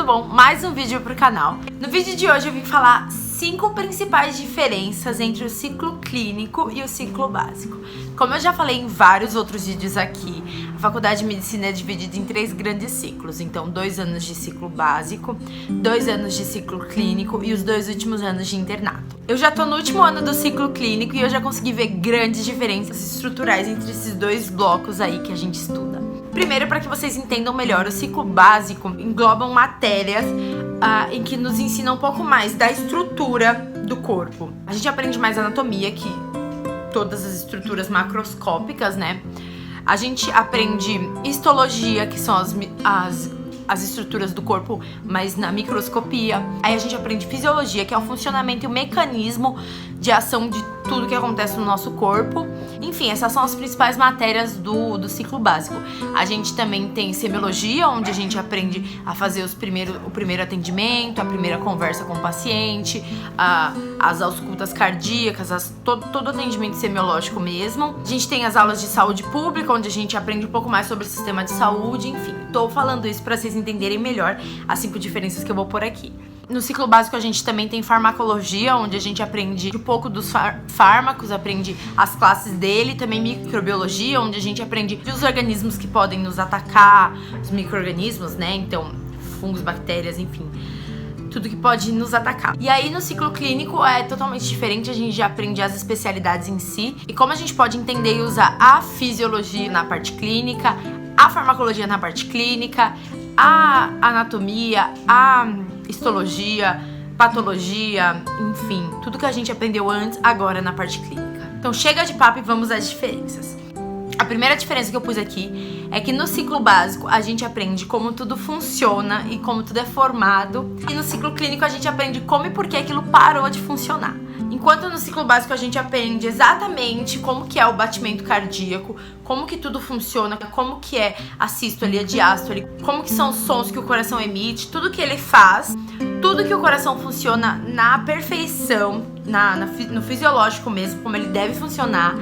bom? Mais um vídeo pro canal. No vídeo de hoje eu vim falar 5 principais diferenças entre o ciclo clínico e o ciclo básico. Como eu já falei em vários outros vídeos aqui, a faculdade de medicina é dividida em 3 grandes ciclos. Então, 2 anos de ciclo básico, 2 anos de ciclo clínico e os 2 últimos anos de internato. Eu já tô no último ano do ciclo clínico e eu já consegui ver grandes diferenças estruturais entre esses 2 blocos aí que a gente estuda. Primeiro, para que vocês entendam melhor, o ciclo básico engloba matérias em que nos ensina um pouco mais da estrutura do corpo. A gente aprende mais anatomia, que todas as estruturas macroscópicas, né? A gente aprende histologia, que são as estruturas do corpo, mas na microscopia. Aí a gente aprende fisiologia, que é o funcionamento e o mecanismo de ação de tudo que acontece no nosso corpo. Enfim, essas são as principais matérias do ciclo básico. A gente também tem semiologia, onde a gente aprende a fazer o primeiro atendimento, a primeira conversa com o paciente, as auscultas cardíacas, todo atendimento semiológico mesmo. A gente tem as aulas de saúde pública, onde a gente aprende um pouco mais sobre o sistema de saúde, enfim. Tô falando isso para vocês entenderem melhor as 5 diferenças que eu vou pôr aqui. No ciclo básico a gente também tem farmacologia, onde a gente aprende um pouco dos fármacos, aprende as classes dele, também microbiologia, onde a gente aprende os organismos que podem nos atacar, os micro-organismos, né? Então, fungos, bactérias, enfim, tudo que pode nos atacar. E aí no ciclo clínico é totalmente diferente, a gente já aprende as especialidades em si e como a gente pode entender e usar a fisiologia na parte clínica, a farmacologia na parte clínica, a anatomia, a histologia, patologia, enfim, tudo que a gente aprendeu antes, agora na parte clínica. Então chega de papo e vamos às diferenças. A primeira diferença que eu pus aqui é que no ciclo básico a gente aprende como tudo funciona e como tudo é formado, e no ciclo clínico a gente aprende como e por que aquilo parou de funcionar. Enquanto no ciclo básico a gente aprende exatamente como que é o batimento cardíaco, como que tudo funciona, como que é a sístole, a diástole, como que são os sons que o coração emite, tudo que ele faz, tudo que o coração funciona na perfeição, no fisiológico mesmo, como ele deve funcionar.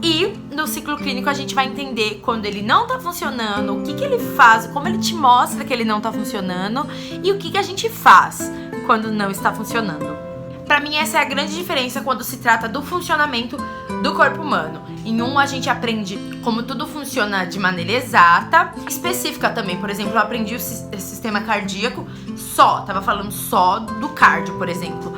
E no ciclo clínico a gente vai entender quando ele não tá funcionando, o que que ele faz, como ele te mostra que ele não tá funcionando e o que que a gente faz quando não está funcionando. Pra mim essa é a grande diferença quando se trata do funcionamento do corpo humano. Em um a gente aprende como tudo funciona de maneira exata, específica também. Por exemplo, eu aprendi o sistema cardíaco tava falando só do cardio, por exemplo.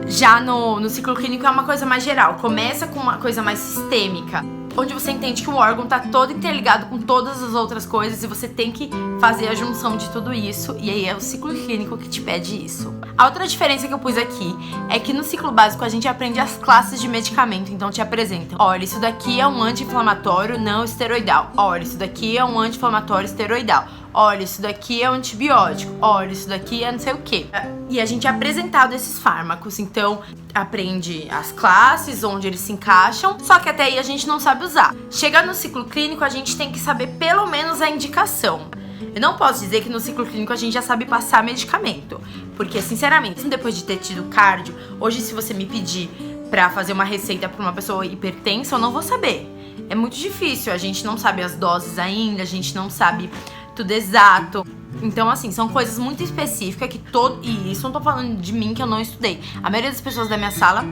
Já no ciclo clínico é uma coisa mais geral, começa com uma coisa mais sistêmica, onde você entende que o órgão tá todo interligado com todas as outras coisas e você tem que fazer a junção de tudo isso, e aí é o ciclo clínico que te pede isso. A outra diferença que eu pus aqui é que no ciclo básico a gente aprende as classes de medicamento, então te apresentam: olha, isso daqui é um anti-inflamatório não esteroidal, olha, isso daqui é um anti-inflamatório esteroidal, olha, isso daqui é um antibiótico, olha, isso daqui é não sei o que. E a gente é apresentado esses fármacos, então aprende as classes, onde eles se encaixam, só que até aí a gente não sabe usar. Chega no ciclo clínico, a gente tem que saber pelo menos a indicação. Eu não posso dizer que no ciclo clínico a gente já sabe passar medicamento, porque sinceramente, mesmo depois de ter tido cardio, hoje se você me pedir pra fazer uma receita pra uma pessoa hipertensa, eu não vou saber. É muito difícil, a gente não sabe as doses ainda, a gente não sabe tudo exato. Então, assim, são coisas muito específicas que e isso não tô falando de mim, que eu não estudei. A maioria das pessoas da minha sala...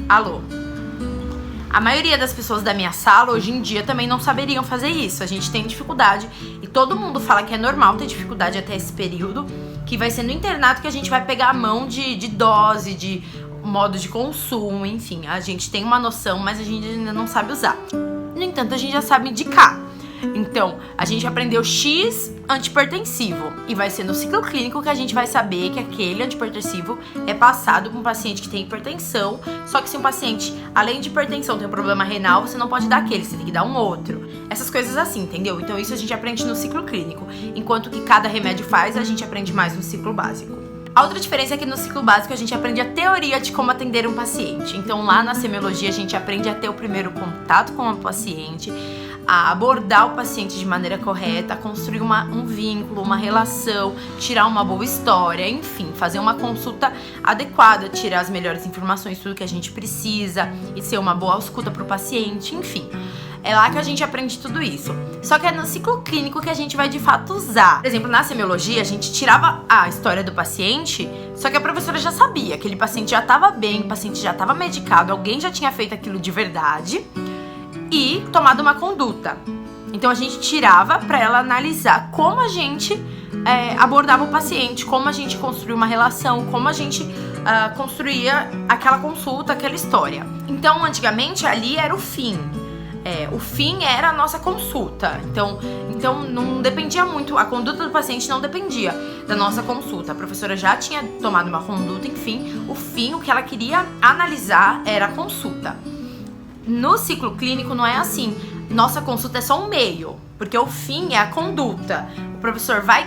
Alô? A maioria das pessoas da minha sala, hoje em dia, também não saberiam fazer isso. A gente tem dificuldade e todo mundo fala que é normal ter dificuldade até esse período, que vai ser no internato que a gente vai pegar a mão de dose, de modo de consumo, enfim. A gente tem uma noção, mas a gente ainda não sabe usar. No entanto, a gente já sabe indicar. Então, a gente aprendeu X antihipertensivo e vai ser no ciclo clínico que a gente vai saber que aquele antihipertensivo é passado para um paciente que tem hipertensão, só que se um paciente, além de hipertensão, tem um problema renal, você não pode dar aquele, você tem que dar um outro. Essas coisas assim, entendeu? Então isso a gente aprende no ciclo clínico, enquanto que cada remédio faz, a gente aprende mais no ciclo básico. A outra diferença é que no ciclo básico a gente aprende a teoria de como atender um paciente. Então lá na semiologia a gente aprende a ter o primeiro contato com o paciente, a abordar o paciente de maneira correta, a construir um vínculo, uma relação, tirar uma boa história, enfim, fazer uma consulta adequada, tirar as melhores informações, tudo que a gente precisa e ser uma boa escuta para o paciente, enfim. É lá que a gente aprende tudo isso. Só que é no ciclo clínico que a gente vai de fato usar. Por exemplo, na semiologia, a gente tirava a história do paciente, só que a professora já sabia, aquele paciente já estava bem, o paciente já estava medicado, alguém já tinha feito aquilo de verdade e tomado uma conduta. Então a gente tirava para ela analisar como a gente abordava o paciente, como a gente construía uma relação, como a gente construía aquela consulta, aquela história. Então, antigamente, ali era o fim. O fim era a nossa consulta. Então não dependia muito, a conduta do paciente não dependia da nossa consulta. A professora já tinha tomado uma conduta, enfim, o fim, o que ela queria analisar era a consulta. No ciclo clínico não é assim. Nossa consulta é só um meio, porque o fim é a conduta. O professor vai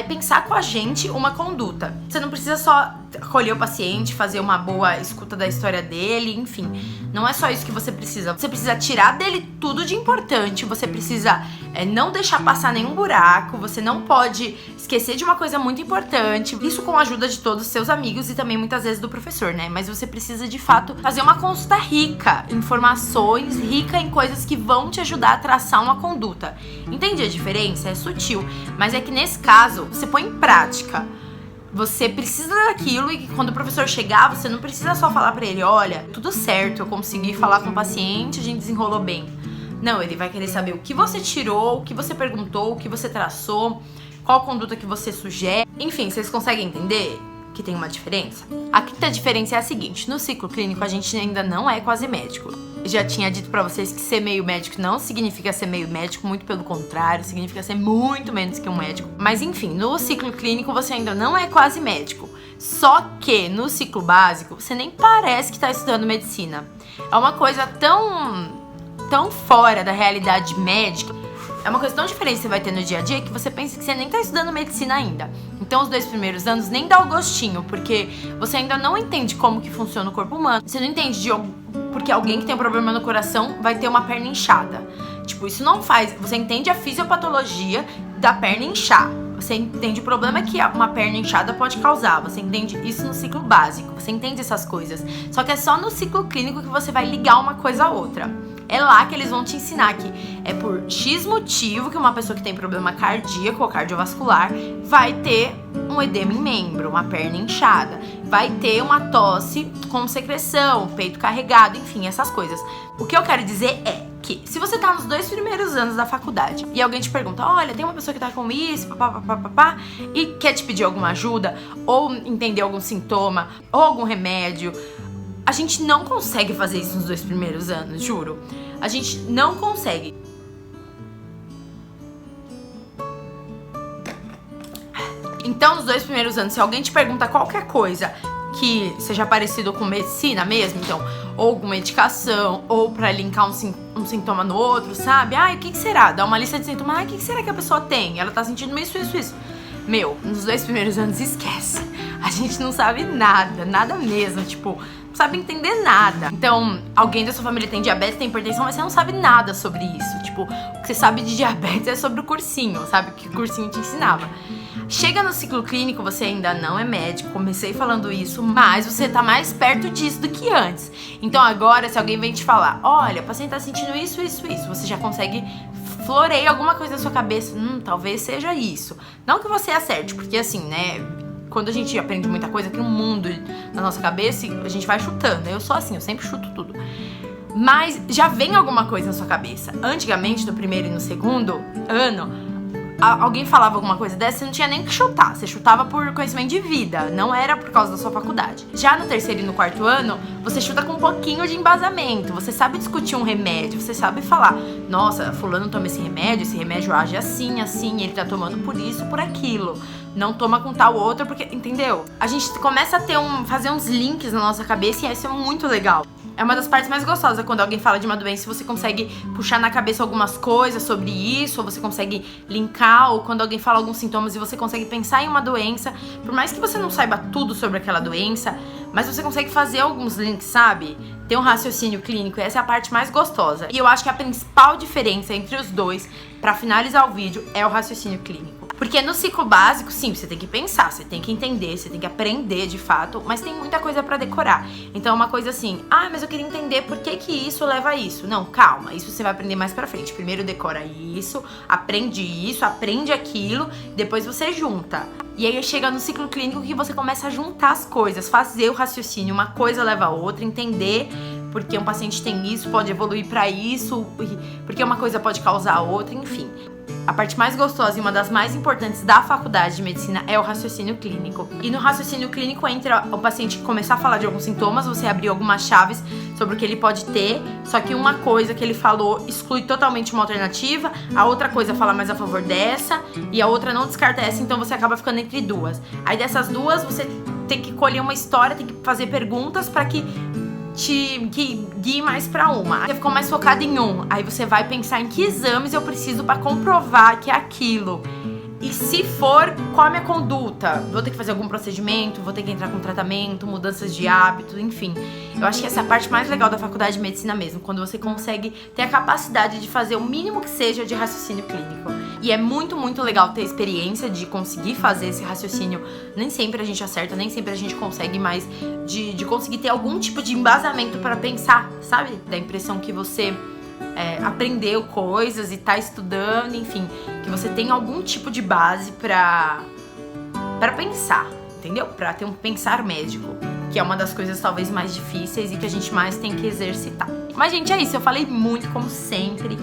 pensar com a gente uma conduta. Você não precisa só acolher o paciente, fazer uma boa escuta da história dele, enfim. Não é só isso que você precisa. Você precisa tirar dele tudo de importante, você precisa não deixar passar nenhum buraco, você não pode esquecer de uma coisa muito importante. Isso com a ajuda de todos os seus amigos e também muitas vezes do professor, né? Mas você precisa de fato fazer uma consulta rica em informações, rica em coisas que vão te ajudar a traçar uma conduta. Entende a diferença? É sutil, mas é que nesse caso você põe em prática. Você precisa daquilo e quando o professor chegar, você não precisa só falar pra ele, olha, tudo certo, eu consegui falar com o paciente, a gente desenrolou bem. Não, ele vai querer saber o que você tirou, o que você perguntou, o que você traçou, qual conduta que você sugere. Enfim, vocês conseguem entender que tem uma diferença? A quinta diferença é a seguinte, no ciclo clínico a gente ainda não é quase médico. Já tinha dito pra vocês que ser meio médico não significa ser meio médico, muito pelo contrário, significa ser muito menos que um médico. Mas enfim, no ciclo clínico você ainda não é quase médico. Só que no ciclo básico você nem parece que tá estudando medicina. É uma coisa tão fora da realidade médica. É uma coisa tão diferente que você vai ter no dia a dia que você pensa que você nem tá estudando medicina ainda. Então os 2 primeiros anos nem dá o gostinho, porque você ainda não entende como que funciona o corpo humano. Você não entende porque alguém que tem um problema no coração vai ter uma perna inchada. Tipo, isso não faz... Você entende a fisiopatologia da perna inchar. Você entende o problema que uma perna inchada pode causar. Você entende isso no ciclo básico. Você entende essas coisas. Só que é só no ciclo clínico que você vai ligar uma coisa a outra. É lá que eles vão te ensinar que é por X motivo que uma pessoa que tem problema cardíaco ou cardiovascular vai ter um edema em membro, uma perna inchada, vai ter uma tosse com secreção, peito carregado, enfim, essas coisas. O que eu quero dizer é que se você tá nos 2 primeiros anos da faculdade e alguém te pergunta, olha, tem uma pessoa que tá com isso, papapá, e quer te pedir alguma ajuda, ou entender algum sintoma, ou algum remédio, a gente não consegue fazer isso nos 2 primeiros anos, juro. A gente não consegue. Então, nos 2 primeiros anos, se alguém te pergunta qualquer coisa que seja parecido com medicina mesmo, então, ou alguma medicação, ou pra linkar um sintoma no outro, sabe? O que será? Dá uma lista de sintomas. O que será que a pessoa tem? Ela tá sentindo isso. Meu, nos 2 primeiros anos, esquece. A gente não sabe nada mesmo, tipo... não sabe entender nada. Então, alguém da sua família tem diabetes, tem hipertensão, mas você não sabe nada sobre isso. Tipo, o que você sabe de diabetes é sobre o cursinho, sabe? O que o cursinho te ensinava. Chega no ciclo clínico, você ainda não é médico, comecei falando isso, mas você tá mais perto disso do que antes. Então agora, se alguém vem te falar, olha, o paciente tá sentindo isso, você já consegue florear alguma coisa na sua cabeça, talvez seja isso. Não que você acerte, porque assim, né... Quando a gente aprende muita coisa, cria um mundo na nossa cabeça e a gente vai chutando. Eu sou assim, eu sempre chuto tudo. Mas já vem alguma coisa na sua cabeça. Antigamente, no primeiro e no segundo ano, alguém falava alguma coisa dessa, você não tinha nem que chutar. Você chutava por conhecimento de vida, não era por causa da sua faculdade. Já no terceiro e no quarto ano, você chuta com um pouquinho de embasamento. Você sabe discutir um remédio, você sabe falar, nossa, fulano toma esse remédio age assim, ele tá tomando por isso, por aquilo. Não toma com tal outro, porque, entendeu? A gente começa a fazer uns links na nossa cabeça e isso é muito legal. É uma das partes mais gostosas quando alguém fala de uma doença e você consegue puxar na cabeça algumas coisas sobre isso, ou você consegue linkar, ou quando alguém fala alguns sintomas e você consegue pensar em uma doença, por mais que você não saiba tudo sobre aquela doença, mas você consegue fazer alguns links, sabe? Ter um raciocínio clínico, essa é a parte mais gostosa. E eu acho que a principal diferença entre os dois, pra finalizar o vídeo, é o raciocínio clínico. Porque no ciclo básico, sim, você tem que pensar, você tem que entender, você tem que aprender de fato, mas tem muita coisa pra decorar. Então uma coisa assim, mas eu queria entender por que isso leva a isso. Não, calma, isso você vai aprender mais pra frente. Primeiro decora isso, aprende aquilo, depois você junta. E aí chega no ciclo clínico que você começa a juntar as coisas, fazer o raciocínio, uma coisa leva a outra, entender porque um paciente tem isso, pode evoluir pra isso, porque uma coisa pode causar a outra, enfim. A parte mais gostosa e uma das mais importantes da faculdade de medicina é o raciocínio clínico. E no raciocínio clínico entra o paciente começar a falar de alguns sintomas, você abrir algumas chaves sobre o que ele pode ter, só que uma coisa que ele falou exclui totalmente uma alternativa, a outra coisa fala mais a favor dessa, e a outra não descarta essa, então você acaba ficando entre duas. Aí dessas duas, você tem que colher uma história, tem que fazer perguntas para que guie mais pra uma. Você ficou mais focado em um, aí você vai pensar em que exames eu preciso pra comprovar que é aquilo. E se for, qual é a minha conduta? Vou ter que fazer algum procedimento, vou ter que entrar com tratamento, mudanças de hábito, enfim. Eu acho que essa é a parte mais legal da faculdade de medicina mesmo, quando você consegue ter a capacidade de fazer o mínimo que seja de raciocínio clínico. E é muito, muito legal ter experiência de conseguir fazer esse raciocínio. Nem sempre a gente acerta, nem sempre a gente consegue, mas de conseguir ter algum tipo de embasamento pra pensar, sabe? Da impressão que você aprendeu coisas e tá estudando, enfim, que você tem algum tipo de base pra pensar, entendeu? Pra ter um pensar médico, que é uma das coisas talvez mais difíceis e que a gente mais tem que exercitar. Mas, gente, é isso. Eu falei muito, como sempre.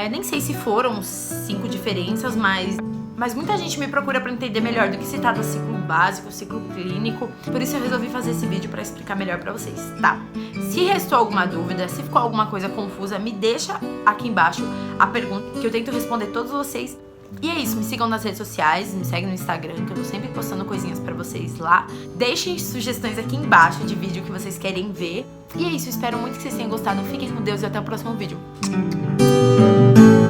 Nem sei se foram 5 diferenças, mas muita gente me procura pra entender melhor do que se trata ciclo básico, ciclo clínico. Por isso eu resolvi fazer esse vídeo pra explicar melhor pra vocês, tá? Se restou alguma dúvida, se ficou alguma coisa confusa, me deixa aqui embaixo a pergunta, que eu tento responder todos vocês. E é isso, me sigam nas redes sociais, me seguem no Instagram, que eu tô sempre postando coisinhas pra vocês lá. Deixem sugestões aqui embaixo de vídeo que vocês querem ver. E é isso, espero muito que vocês tenham gostado. Fiquem com Deus e até o próximo vídeo.